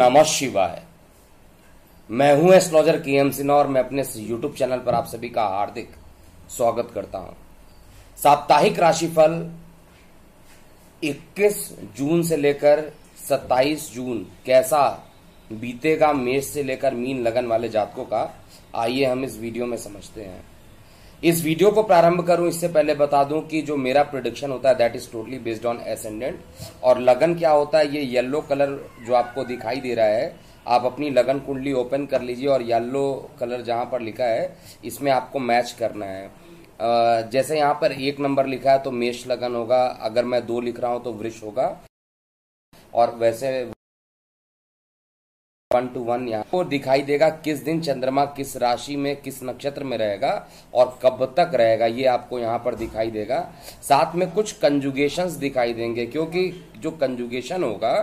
नमः शिवाय। मैं हूं एस्ट्रोलॉजर के.एम. सिन्हा और मैं अपने यूट्यूब चैनल पर आप सभी का हार्दिक स्वागत करता हूं। साप्ताहिक राशिफल 21 जून से लेकर 27 जून कैसा बीतेगा मेष से लेकर मीन लगन वाले जातकों का, आइए हम इस वीडियो में समझते हैं। इस वीडियो को प्रारंभ करूं इससे पहले बता दूं कि जो मेरा प्रेडिक्शन होता है that is totally based on ascendant, और लगन क्या होता है, ये येलो कलर जो आपको दिखाई दे रहा है, आप अपनी लगन कुंडली ओपन कर लीजिए और येलो कलर जहां पर लिखा है इसमें आपको मैच करना है। जैसे यहाँ पर 1 नंबर लिखा है तो मेष लगन होगा, अगर मैं 2 लिख रहा हूं तो वृष होगा, और वैसे 1 to 1 यहाँ को दिखाई देगा किस दिन चंद्रमा किस राशि में किस नक्षत्र में रहेगा और कब तक रहेगा, ये आपको यहाँ पर दिखाई देगा। साथ में कुछ कंजुगेशंस दिखाई देंगे, क्योंकि जो कंजुगेशन होगा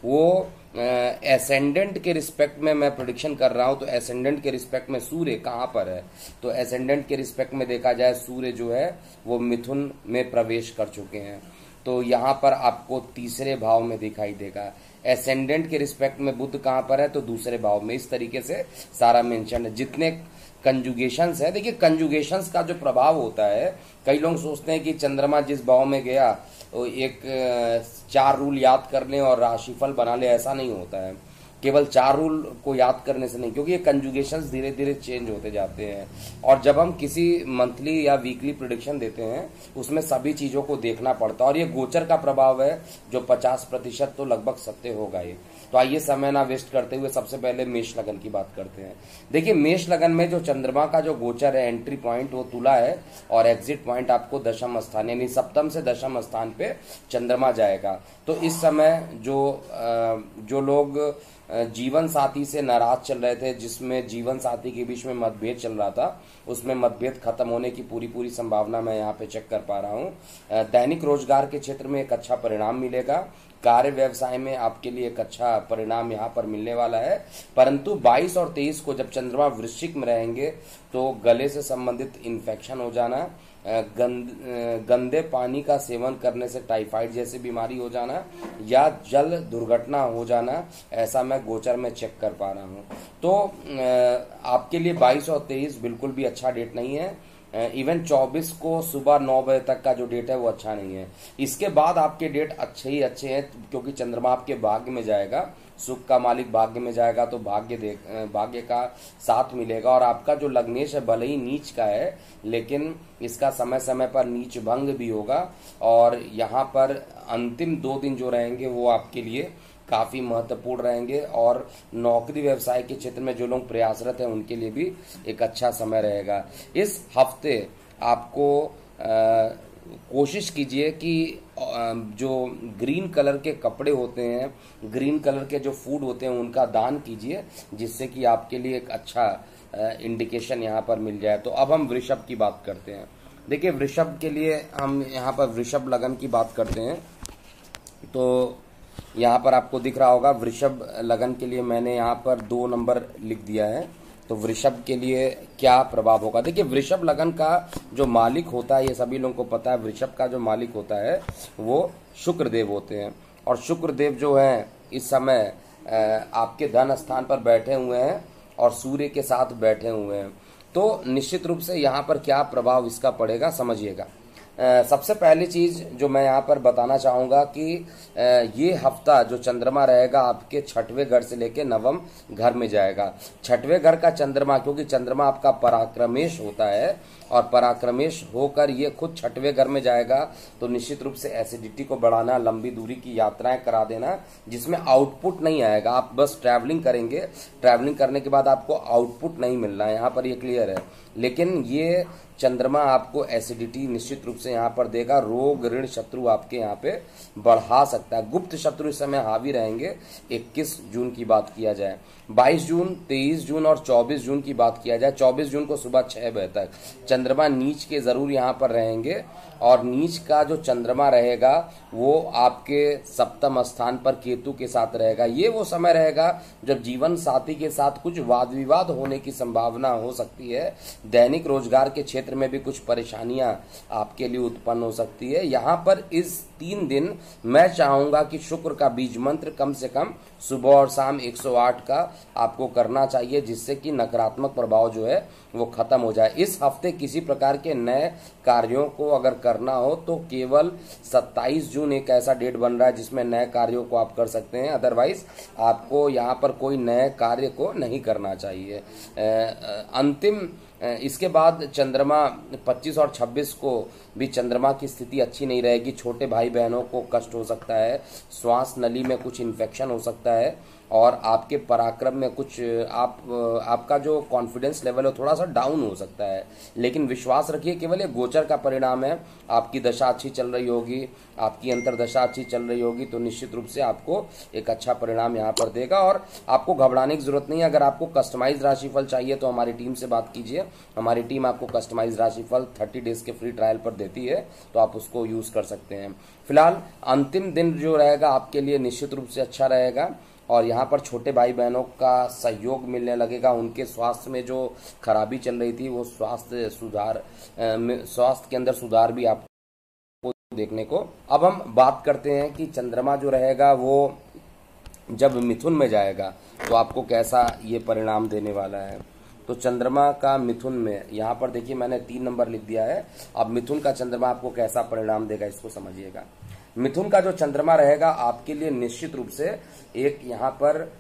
वो एसेंडेंट के रिस्पेक्ट में मैं प्रेडिक्शन कर रहा हूं, तो एसेंडेंट के रिस्पेक्ट में सूर्य कहां पर है, तो एसेंडेंट के रिस्पेक्ट में देखा जाए सूर्य जो है वो मिथुन में प्रवेश कर चुके हैं, तो यहाँ पर आपको तीसरे भाव में दिखाई देगा। एसेंडेंट के रिस्पेक्ट में बुध कहां पर है, तो दूसरे भाव में। इस तरीके से सारा मेंशन है। जितने कंजुगेशंस है, देखिए कंजुगेशंस का जो प्रभाव होता है, कई लोग सोचते हैं कि चंद्रमा जिस भाव में गया तो एक 4 रूल याद कर लें और राशिफल बना ले, ऐसा नहीं होता है। केवल 4 रूल को याद करने से नहीं, क्योंकि ये कंजुगेशंस धीरे धीरे चेंज होते जाते हैं, और जब हम किसी मंथली या वीकली प्रेडिक्शन देते हैं उसमें सभी चीजों को देखना पड़ता है, और ये गोचर का प्रभाव है जो 50% तो लगभग सत्य होगा ये। तो आइए समय ना वेस्ट करते हुए सबसे पहले मेष लगन की बात करते हैं। देखिए मेष लगन में जो चंद्रमा का जो गोचर है, एंट्री पॉइंट वो तुला है और एग्जिट पॉइंट आपको दशम स्थान यानी सप्तम से दशम स्थान पे चंद्रमा जाएगा। तो इस समय जो लोग जीवन साथी से नाराज चल रहे थे, जिसमें जीवन साथी के बीच में मतभेद चल रहा था, उसमें मतभेद खत्म होने की पूरी संभावना मैं यहाँ पे चेक कर पा रहा हूँ। दैनिक रोजगार के क्षेत्र में एक अच्छा परिणाम मिलेगा, कार्य व्यवसाय में आपके लिए एक अच्छा परिणाम यहाँ पर मिलने वाला है। परंतु 22 और 23 को जब चंद्रमा वृश्चिक में रहेंगे तो गले से संबंधित इन्फेक्शन हो जाना, गंदे पानी का सेवन करने से टाइफाइड जैसी बीमारी हो जाना या जल दुर्घटना हो जाना, ऐसा मैं गोचर में चेक कर पा रहा हूँ। तो आपके लिए 22 और 23 बिल्कुल भी अच्छा डेट नहीं है। इवन 24 को सुबह 9 बजे तक का जो डेट है वो अच्छा नहीं है। इसके बाद आपके डेट अच्छे ही अच्छे हैं, क्योंकि चंद्रमा आपके भाग्य में जाएगा, सुख का मालिक भाग्य में जाएगा, तो भाग्य का साथ मिलेगा, और आपका जो लग्नेश है भले ही नीच का है, लेकिन इसका समय समय पर नीच भंग भी होगा, और यहाँ पर अंतिम 2 दिन जो रहेंगे वो आपके लिए काफी महत्वपूर्ण रहेंगे, और नौकरी व्यवसाय के क्षेत्र में जो लोग प्रयासरत हैं उनके लिए भी एक अच्छा समय रहेगा। इस हफ्ते आपको कोशिश कीजिए कि जो ग्रीन कलर के कपड़े होते हैं, ग्रीन कलर के जो फूड होते हैं उनका दान कीजिए, जिससे कि आपके लिए एक अच्छा इंडिकेशन यहाँ पर मिल जाए। तो अब हम वृषभ की बात करते हैं। देखिए वृषभ के लिए हम यहाँ पर वृषभ लगन की बात करते हैं, तो यहाँ पर आपको दिख रहा होगा वृषभ लगन के लिए मैंने यहाँ पर 2 नंबर लिख दिया है। तो वृषभ के लिए क्या प्रभाव होगा, देखिए वृषभ लगन का जो मालिक होता है, ये सभी लोगों को पता है, वृषभ का जो मालिक होता है वो शुक्रदेव होते हैं, और शुक्रदेव जो है इस समय आपके धन स्थान पर बैठे हुए हैं और सूर्य के साथ बैठे हुए हैं। तो निश्चित रूप से यहाँ पर क्या प्रभाव इसका पड़ेगा समझिएगा। सबसे पहली चीज जो मैं यहाँ पर बताना चाहूंगा कि ये हफ्ता जो चंद्रमा रहेगा आपके 6वें घर से लेके 9वें घर में जाएगा। 6वें घर का चंद्रमा, क्योंकि चंद्रमा आपका पराक्रमेश होता है, और पराक्रमेश होकर ये खुद 6वें घर में जाएगा, तो निश्चित रूप से एसिडिटी को बढ़ाना, लंबी दूरी की यात्राएं करा देना, जिसमें आउटपुट नहीं आएगा। आप बस ट्रैवलिंग करेंगे, ट्रैवलिंग करने के बाद आपको आउटपुट नहीं मिलना है, यहाँ पर ये क्लियर है। लेकिन ये चंद्रमा आपको एसिडिटी निश्चित रूप से यहाँ पर देगा, रोग ऋण शत्रु आपके यहाँ पे बढ़ा सकता है। गुप्त शत्रु इस समय हावी रहेंगे। 21 जून की बात किया जाए, 22 जून, 23 जून और 24 जून की बात किया जाए, 24 जून को सुबह 6 बजे तक चंद्रमा नीच के जरूर यहाँ पर रहेंगे, और नीच का जो चंद्रमा रहेगा वो आपके सप्तम स्थान पर केतु के साथ रहेगा। ये वो समय रहेगा जब जीवन साथी के साथ कुछ वाद विवाद होने की संभावना हो सकती है। दैनिक रोजगार के क्षेत्र में भी कुछ परेशानियां आपके लिए उत्पन्न हो सकती है। यहाँ पर इस 3 दिन मैं चाहूंगा कि शुक्र का बीज मंत्र कम से कम सुबह और शाम 108 का आपको करना चाहिए, जिससे कि नकारात्मक प्रभाव जो है वो खत्म हो जाए। इस हफ्ते किसी प्रकार के नए कार्यों को अगर करना हो तो केवल 27 जून एक ऐसा डेट बन रहा है जिसमें नए कार्यों को आप कर सकते हैं, अदरवाइज आपको यहाँ पर कोई नए कार्य को नहीं करना चाहिए। अंतिम इसके बाद चंद्रमा 25 और 26 को भी चंद्रमा की स्थिति अच्छी नहीं रहेगी। छोटे भाई बहनों को कष्ट हो सकता है, श्वास नली में कुछ इन्फेक्शन हो सकता है और आपके पराक्रम में कुछ आपका जो कॉन्फिडेंस लेवल है थोड़ा सा डाउन हो सकता है। लेकिन विश्वास रखिए, केवल ये गोचर का परिणाम है। आपकी दशा अच्छी चल रही होगी, आपकी अंतरदशा अच्छी चल रही होगी तो निश्चित रूप से आपको एक अच्छा परिणाम यहाँ पर देगा और आपको घबराने की जरूरत नहीं है। अगर आपको कस्टमाइज राशिफल चाहिए तो हमारी टीम से बात कीजिए। हमारी टीम आपको कस्टमाइज राशिफल 30 डेज के फ्री ट्रायल पर देती है, तो आप उसको यूज कर सकते हैं। फिलहाल अंतिम दिन जो रहेगा आपके लिए निश्चित रूप से अच्छा रहेगा और यहाँ पर छोटे भाई बहनों का सहयोग मिलने लगेगा। उनके स्वास्थ्य में जो खराबी चल रही थी वो स्वास्थ्य के अंदर सुधार भी आपको देखने को। अब हम बात करते हैं कि चंद्रमा जो रहेगा वो जब मिथुन में जाएगा तो आपको कैसा ये परिणाम देने वाला है। तो चंद्रमा का मिथुन में, यहाँ पर देखिए मैंने 3 नंबर लिख दिया है। अब मिथुन का चंद्रमा आपको कैसा परिणाम देगा इसको समझिएगा। मिथुन का जो चंद्रमा रहेगा आपके लिए निश्चित रूप से एक यहाँ पर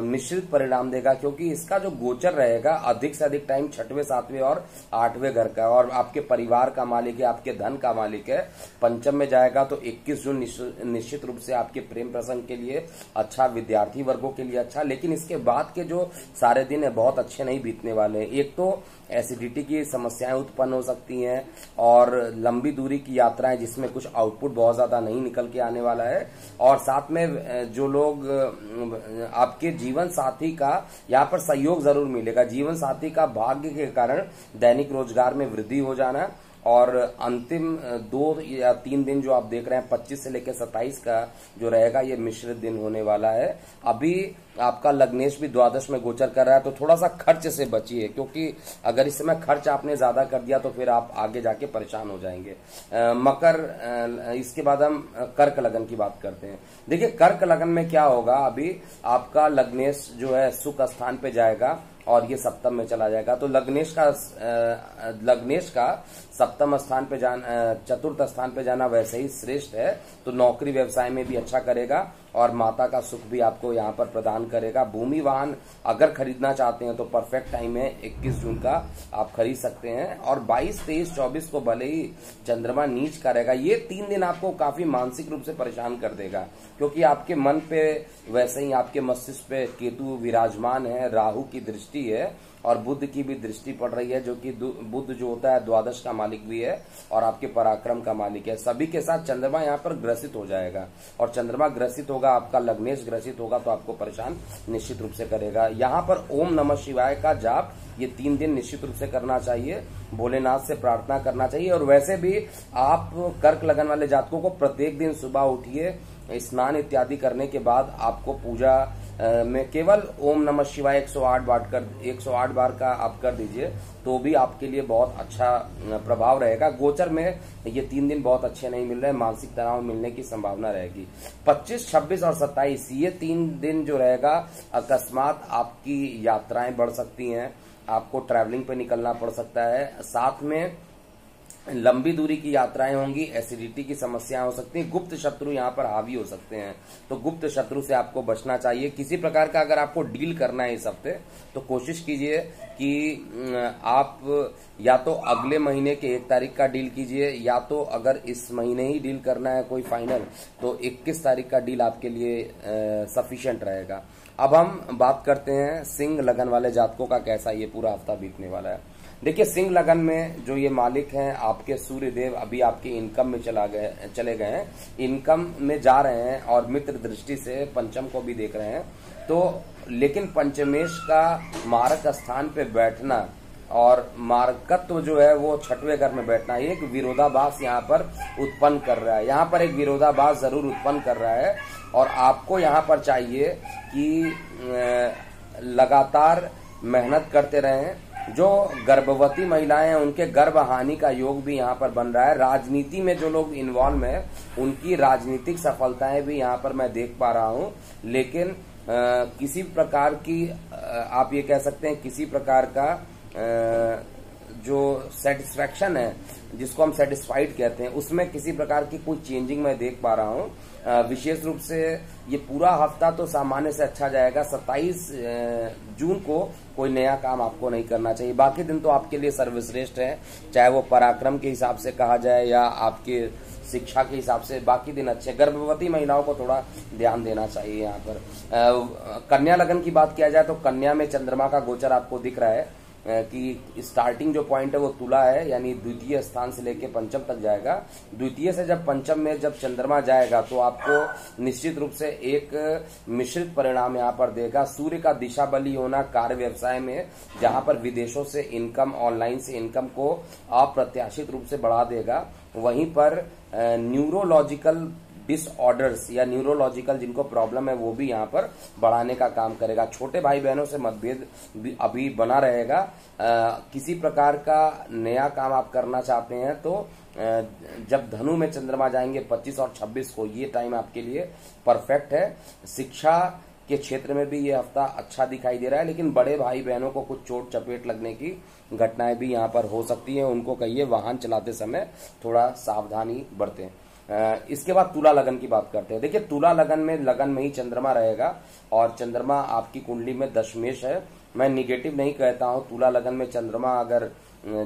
मिश्रित परिणाम देगा, क्योंकि इसका जो गोचर रहेगा अधिक से अधिक टाइम 6वें 7वें और 8वें घर का और आपके परिवार का मालिक है, आपके धन का मालिक है। पंचम में जाएगा तो 21 जून निश्चित रूप से आपके प्रेम प्रसंग के लिए अच्छा, विद्यार्थी वर्गों के लिए अच्छा। लेकिन इसके बाद के जो सारे दिन है बहुत अच्छे नहीं बीतने वाले। एक तो एसिडिटी की समस्याएं उत्पन्न हो सकती हैं और लंबी दूरी की यात्राएं जिसमें कुछ आउटपुट बहुत ज्यादा नहीं निकल के आने वाला है। और साथ में जो लोग आपके जीवन साथी का यहाँ पर सहयोग जरूर मिलेगा। जीवन साथी का भाग्य के कारण दैनिक रोजगार में वृद्धि हो जाना और अंतिम 2 या 3 दिन जो आप देख रहे हैं 25 से लेकर 27 का जो रहेगा ये मिश्रित दिन होने वाला है। अभी आपका लग्नेश भी द्वादश में गोचर कर रहा है तो थोड़ा सा खर्च से बचिए, क्योंकि अगर इस समय खर्च आपने ज्यादा कर दिया तो फिर आप आगे जाके परेशान हो जाएंगे। मकर, इसके बाद हम कर्क लगन की बात करते हैं। देखिए कर्क लगन में क्या होगा, अभी आपका लग्नेश जो है सुख स्थान पे जाएगा और ये सप्तम में चला जाएगा। तो लग्नेश का सप्तम स्थान पे जाना, चतुर्थ स्थान पे जाना वैसे ही श्रेष्ठ है। तो नौकरी व्यवसाय में भी अच्छा करेगा और माता का सुख भी आपको यहाँ पर प्रदान करेगा। भूमि वाहन अगर खरीदना चाहते हैं तो परफेक्ट टाइम है, 21 जून का आप खरीद सकते हैं। और 22, 23, 24 को भले ही चंद्रमा नीच का रहेगा, ये 3 दिन आपको काफी मानसिक रूप से परेशान कर देगा, क्योंकि आपके मन पे वैसे ही आपके मस्तिष्क पे केतु विराजमान है, राहु की दृष्टि है और बुध की भी दृष्टि पड़ रही है, जो कि बुध जो होता है द्वादश का मालिक भी है और आपके पराक्रम का मालिक है। सभी के साथ चंद्रमा यहाँ पर ग्रसित हो जाएगा और चंद्रमा ग्रसित होगा, आपका लग्नेश ग्रसित होगा तो आपको परेशान निश्चित रूप से करेगा। यहाँ पर ओम नमः शिवाय का जाप ये 3 दिन निश्चित रूप से करना चाहिए, भोलेनाथ से प्रार्थना करना चाहिए। और वैसे भी आप कर्क लगन वाले जातकों को प्रत्येक दिन सुबह उठिए, स्नान इत्यादि करने के बाद आपको पूजा में केवल ओम नमः शिवाय 108 बार का आप कर दीजिए तो भी आपके लिए बहुत अच्छा प्रभाव रहेगा। गोचर में ये 3 दिन बहुत अच्छे नहीं मिल रहे, मानसिक तनाव मिलने की संभावना रहेगी। 25, 26 और 27 ये 3 दिन जो रहेगा अकस्मात आपकी यात्राएं बढ़ सकती हैं, आपको ट्रैवलिंग पे निकलना पड़ सकता है। साथ में लंबी दूरी की यात्राएं होंगी, एसिडिटी की समस्याएं हो सकती हैं, गुप्त शत्रु यहाँ पर हावी हो सकते हैं, तो गुप्त शत्रु से आपको बचना चाहिए। किसी प्रकार का अगर आपको डील करना है इस हफ्ते तो कोशिश कीजिए कि आप या तो अगले महीने के 1 तारीख का डील कीजिए, या तो अगर इस महीने ही डील करना है कोई फाइनल तो 21 तारीख का डील आपके लिए सफिशिएंट रहेगा। अब हम बात करते हैं सिंह लगन वाले जातकों का कैसा ये पूरा हफ्ता बीतने वाला है। देखिए सिंह लगन में जो ये मालिक हैं आपके सूर्य देव अभी आपके इनकम में चले गए हैं, इनकम में जा रहे हैं और मित्र दृष्टि से पंचम को भी देख रहे हैं। तो लेकिन पंचमेश का मारक स्थान पे बैठना और मारकत्व जो है वो 6वें घर में बैठना एक विरोधाभास यहाँ पर उत्पन्न कर रहा है। यहाँ पर एक विरोधाभास जरूर उत्पन्न कर रहा है और आपको यहाँ पर चाहिए कि लगातार मेहनत करते रहें जो गर्भवती महिलाएं हैं उनके गर्भ हानि का योग भी यहाँ पर बन रहा है। राजनीति में जो लोग इन्वॉल्व हैं उनकी राजनीतिक सफलताएं भी यहाँ पर मैं देख पा रहा हूँ, लेकिन किसी प्रकार की आप ये कह सकते हैं किसी प्रकार का जो सेटिस्फैक्शन है जिसको हम सेटिस्फाइड कहते हैं उसमें किसी प्रकार की कोई चेंजिंग मैं देख पा रहा हूँ। विशेष रूप से ये पूरा हफ्ता तो सामान्य से अच्छा जाएगा। 27 जून को कोई नया काम आपको नहीं करना चाहिए। बाकी दिन तो आपके लिए सर्वश्रेष्ठ है, चाहे वो पराक्रम के हिसाब से कहा जाए या आपके शिक्षा के हिसाब से। बाकी दिन अच्छे। गर्भवती महिलाओं को थोड़ा ध्यान देना चाहिए यहाँ पर। कन्या लगन की बात किया जाए तो कन्या में चंद्रमा का गोचर आपको दिख रहा है कि स्टार्टिंग जो पॉइंट है वो तुला है, यानी द्वितीय स्थान से लेके पंचम तक जाएगा। द्वितीय से जब पंचम में जब चंद्रमा जाएगा तो आपको निश्चित रूप से एक मिश्रित परिणाम यहाँ पर देगा। सूर्य का दिशा बली होना कार्य व्यवसाय में, जहां पर विदेशों से इनकम, ऑनलाइन से इनकम को अप्रत्याशित रूप से बढ़ा देगा। वहीं पर न्यूरोलॉजिकल डिसऑर्डर्स या न्यूरोलॉजिकल जिनको प्रॉब्लम है वो भी यहाँ पर बढ़ाने का काम करेगा। छोटे भाई बहनों से मतभेद भी अभी बना रहेगा। किसी प्रकार का नया काम आप करना चाहते हैं तो जब धनु में चंद्रमा जाएंगे 25 और 26 को, ये टाइम आपके लिए परफेक्ट है। शिक्षा के क्षेत्र में भी ये हफ्ता अच्छा दिखाई दे रहा है, लेकिन बड़े भाई बहनों को कुछ चोट चपेट लगने की घटनाएं भी यहाँ पर हो सकती हैं। उनको कहिए वाहन चलाते समय थोड़ा सावधानी बरतें। इसके बाद तुला लगन की बात करते हैं। देखिए तुला लगन में ही चंद्रमा रहेगा और चंद्रमा आपकी कुंडली में दशमेश है। मैं निगेटिव नहीं कहता हूं। तुला लगन में चंद्रमा अगर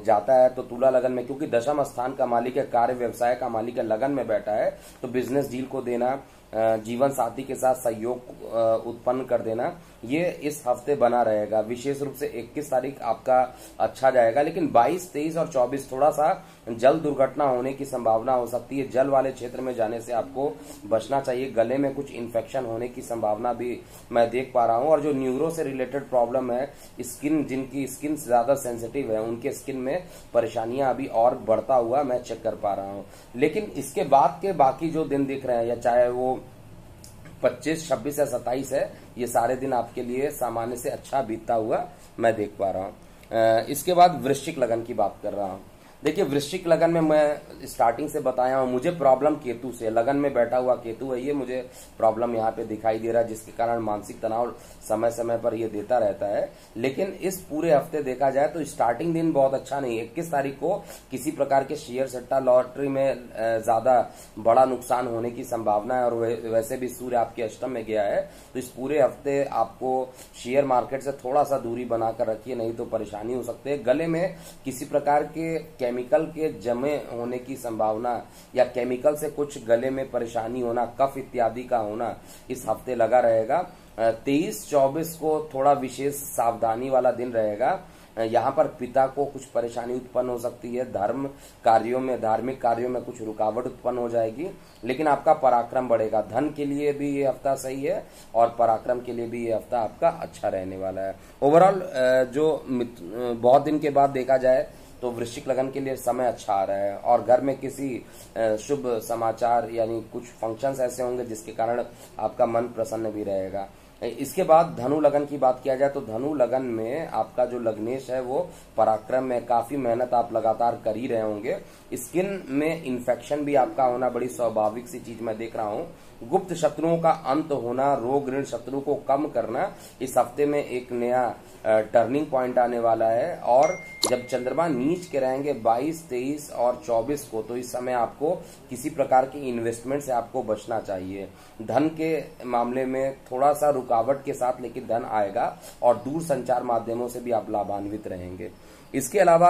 जाता है तो तुला लगन में, क्योंकि दशम स्थान का मालिक है, कार्य व्यवसाय का मालिक है, लगन में बैठा है, तो बिजनेस डील को देना, जीवन साथी के साथ सहयोग उत्पन्न कर देना, ये इस हफ्ते बना रहेगा। विशेष रूप से 21 तारीख आपका अच्छा जाएगा, लेकिन 22, 23 और 24 थोड़ा सा जल दुर्घटना होने की संभावना हो सकती है। जल वाले क्षेत्र में जाने से आपको बचना चाहिए। गले में कुछ इन्फेक्शन होने की संभावना भी मैं देख पा रहा हूं। और जो न्यूरो से रिलेटेड प्रॉब्लम है, स्किन, जिनकी स्किन ज्यादा सेंसिटिव है, उनके स्किन में परेशानियां अभी और बढ़ता हुआ मैं चेक कर पा रहा हूं। लेकिन इसके बाद के बाकी जो दिन दिख रहे हैं, या चाहे वो 25, 26 या 27 है, ये सारे दिन आपके लिए सामान्य से अच्छा बीतता हुआ मैं देख पा रहा हूं। इसके बाद वृश्चिक लगन की बात कर रहा हूं। देखिए वृश्चिक लगन में मैं स्टार्टिंग से बताया हूं, मुझे प्रॉब्लम केतु से, लगन में बैठा हुआ केतु है, ये मुझे प्रॉब्लम यहाँ पे दिखाई दे रहा है, जिसके कारण मानसिक तनाव समय समय पर ये देता रहता है। लेकिन इस पूरे हफ्ते देखा जाए तो स्टार्टिंग दिन बहुत अच्छा नहीं। 21 तारीख को किसी प्रकार के शेयर सट्टा लॉटरी में ज्यादा बड़ा नुकसान होने की संभावना है, और वैसे भी सूर्य आपके अष्टम में गया है, तो इस पूरे हफ्ते आपको शेयर मार्केट से थोड़ा सा दूरी बनाकर रखिए, नहीं तो परेशानी हो सकती है। गले में किसी प्रकार के केमिकल के जमे होने की संभावना, या केमिकल से कुछ गले में परेशानी होना, कफ इत्यादि का होना इस हफ्ते लगा रहेगा। 23, 24 को थोड़ा विशेष सावधानी वाला दिन रहेगा। यहाँ पर पिता को कुछ परेशानी उत्पन्न हो सकती है। धर्म कार्यों में, धार्मिक कार्यों में कुछ रुकावट उत्पन्न हो जाएगी, लेकिन आपका पराक्रम बढ़ेगा। धन के लिए भी ये हफ्ता सही है और पराक्रम के लिए भी ये हफ्ता आपका अच्छा रहने वाला है। ओवरऑल जो बहुत दिन के बाद देखा जाए तो वृश्चिक लगन के लिए समय अच्छा आ रहा है, और घर में किसी शुभ समाचार यानी कुछ फंक्शंस ऐसे होंगे जिसके कारण आपका मन प्रसन्न भी रहेगा। इसके बाद धनु लगन की बात किया जाए तो धनु लगन में आपका जो लग्नेश है वो पराक्रम में, काफी मेहनत आप लगातार कर ही रहे होंगे। स्किन में इन्फेक्शन भी आपका होना बड़ी स्वाभाविक सी चीज मैं देख रहा हूँ। गुप्त शत्रुओं का अंत होना, रोग ऋण शत्रु को कम करना, इस हफ्ते में एक नया टर्निंग पॉइंट आने वाला है। और जब चंद्रमा नीच के रहेंगे 22, 23 और 24 को, तो इस समय आपको किसी प्रकार की इन्वेस्टमेंट से आपको बचना चाहिए। धन के मामले में थोड़ा सा रुकावट के साथ लेकिन धन आएगा, और दूर संचार माध्यमों से भी आप लाभान्वित रहेंगे। इसके अलावा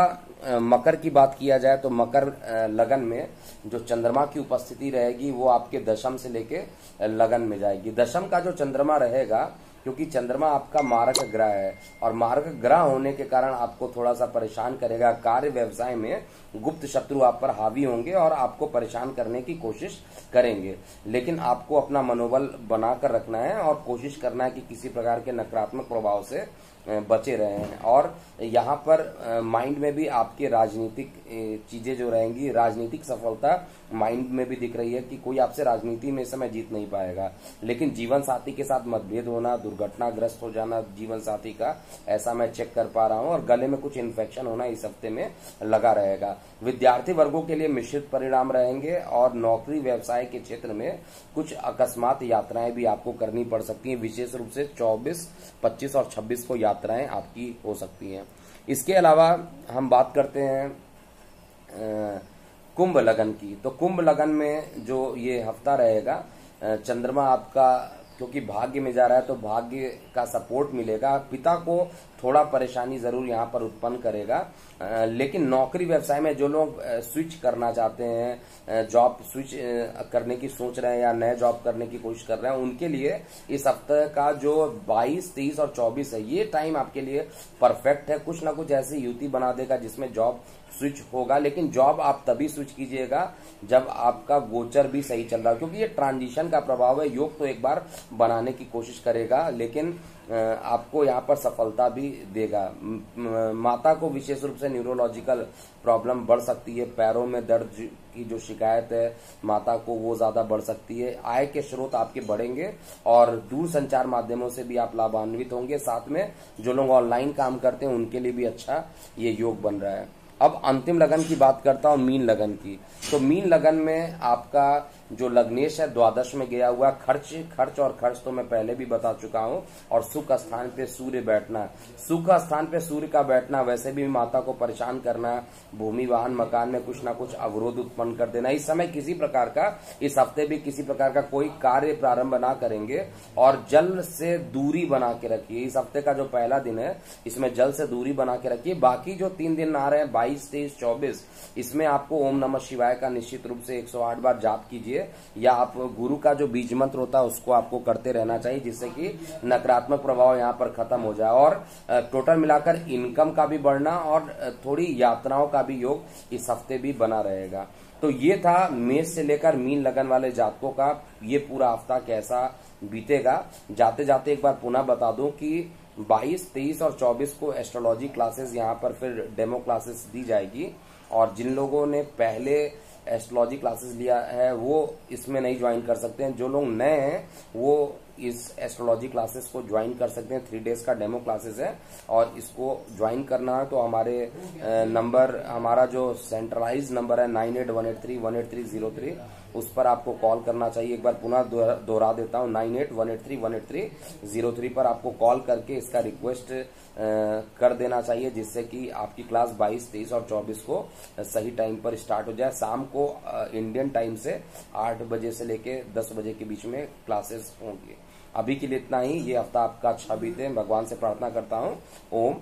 मकर की बात किया जाए तो मकर लगन में जो चंद्रमा की उपस्थिति रहेगी वो आपके दशम से लेके लगन में जाएगी। दशम का जो चंद्रमा रहेगा, क्योंकि चंद्रमा आपका मारक ग्रह है, और मारक ग्रह होने के कारण आपको थोड़ा सा परेशान करेगा। कार्य व्यवसाय में गुप्त शत्रु आप पर हावी होंगे और आपको परेशान करने की कोशिश करेंगे, लेकिन आपको अपना मनोबल बनाकर रखना है और कोशिश करना है कि किसी प्रकार के नकारात्मक प्रभाव से बचे रहें। और यहाँ पर माइंड में भी आपके राजनीतिक चीजें जो रहेंगी, राजनीतिक सफलता माइंड में भी दिख रही है कि कोई आपसे राजनीति में इस समय जीत नहीं पाएगा। लेकिन जीवन साथी के साथ मतभेद होना, दुर्घटनाग्रस्त हो जाना जीवन साथी का, ऐसा मैं चेक कर पा रहा हूं। और गले में कुछ इन्फेक्शन होना इस हफ्ते में लगा रहेगा। विद्यार्थी वर्गों के लिए मिश्रित परिणाम रहेंगे और नौकरी व्यवसाय के क्षेत्र में कुछ अकस्मात यात्राएं भी आपको करनी पड़ सकती हैं। विशेष रूप से 24, 25 और 26 को यात्राएं आपकी हो सकती हैं। इसके अलावा हम बात करते हैं कुंभ लगन की। तो कुंभ लगन में जो ये हफ्ता रहेगा, चंद्रमा आपका क्योंकि भाग्य में जा रहा है तो भाग्य का सपोर्ट मिलेगा। पिता को थोड़ा परेशानी जरूर यहाँ पर उत्पन्न करेगा, लेकिन नौकरी व्यवसाय में जो लोग स्विच करना चाहते हैं, जॉब स्विच करने की सोच रहे हैं या नए जॉब करने की कोशिश कर रहे हैं, उनके लिए इस हफ्ते का जो 22, 23 और 24 है, ये टाइम आपके लिए परफेक्ट है। कुछ ना कुछ ऐसी युति बना देगा जिसमें जॉब स्विच होगा। लेकिन जॉब आप तभी स्विच कीजिएगा जब आपका गोचर भी सही चल रहा है, क्योंकि ये ट्रांजिशन का प्रभाव है। योग तो एक बार बनाने की कोशिश करेगा, लेकिन आपको यहाँ पर सफलता भी देगा। माता को विशेष रूप से न्यूरोलॉजिकल प्रॉब्लम बढ़ सकती है। पैरों में दर्द की जो शिकायत है माता को, वो ज्यादा बढ़ सकती है। आय के स्रोत आपके बढ़ेंगे और दूर संचार माध्यमों से भी आप लाभान्वित होंगे। साथ में जो लोग ऑनलाइन काम करते हैं उनके लिए भी अच्छा ये योग बन रहा है। अब अंतिम लगन की बात करता हूं, मीन लगन की। तो मीन लगन में आपका जो लग्नेश है द्वादश में गया हुआ, खर्च और खर्च तो मैं पहले भी बता चुका हूं। और सुख स्थान पे सूर्य बैठना, सुख स्थान पे सूर्य का बैठना वैसे भी माता को परेशान करना, भूमि वाहन मकान में कुछ ना कुछ अवरोध उत्पन्न कर देना। इस समय किसी प्रकार का, इस हफ्ते भी किसी प्रकार का कोई कार्य प्रारंभ ना करेंगे और जल से दूरी बना के रखिए। इस हफ्ते का जो पहला दिन है इसमें जल से दूरी बना के रखिए। बाकी जो 3 दिन आ रहे हैं 22, 23, 24, इसमें आपको ओम नमः शिवाय का निश्चित रूप से 108 बार जाप कीजिए, या आप गुरु का जो बीज मंत्र होता है उसको आपको करते रहना चाहिए, जिससे कि नकारात्मक प्रभाव यहाँ पर खत्म हो जाए। और टोटल मिलाकर इनकम का भी बढ़ना और थोड़ी यात्राओं का भी योग इस हफ्ते भी बना रहेगा। तो ये था मेष से लेकर मीन लगन वाले जातकों का ये पूरा हफ्ता कैसा बीतेगा। जाते जाते एक बार पुनः बता दूं कि 22, 23 और 24 को एस्ट्रोलॉजी क्लासेस यहाँ पर फिर डेमो क्लासेस दी जाएगी। और जिन लोगों ने पहले एस्ट्रोलॉजी क्लासेस लिया है वो इसमें नहीं ज्वाइन कर सकते हैं। जो लोग नए हैं वो इस एस्ट्रोलॉजी क्लासेस को ज्वाइन कर सकते हैं। 3 डेज का डेमो क्लासेस है और इसको ज्वाइन करना है तो हमारे नंबर, हमारा जो सेंट्रलाइज नंबर है 9818318303, उस पर आपको कॉल करना चाहिए। एक बार पुनः दोहरा देता हूँ, 9818318303 पर आपको कॉल करके इसका रिक्वेस्ट कर देना चाहिए, जिससे कि आपकी क्लास 22, 23 और 24 को सही टाइम पर स्टार्ट हो जाए। शाम को इंडियन टाइम से 8 बजे से लेके 10 बजे के बीच में क्लासेस होंगी। अभी के लिए इतना ही। ये हफ्ता आपका अच्छा बीते, भगवान से प्रार्थना करता हूँ। ओम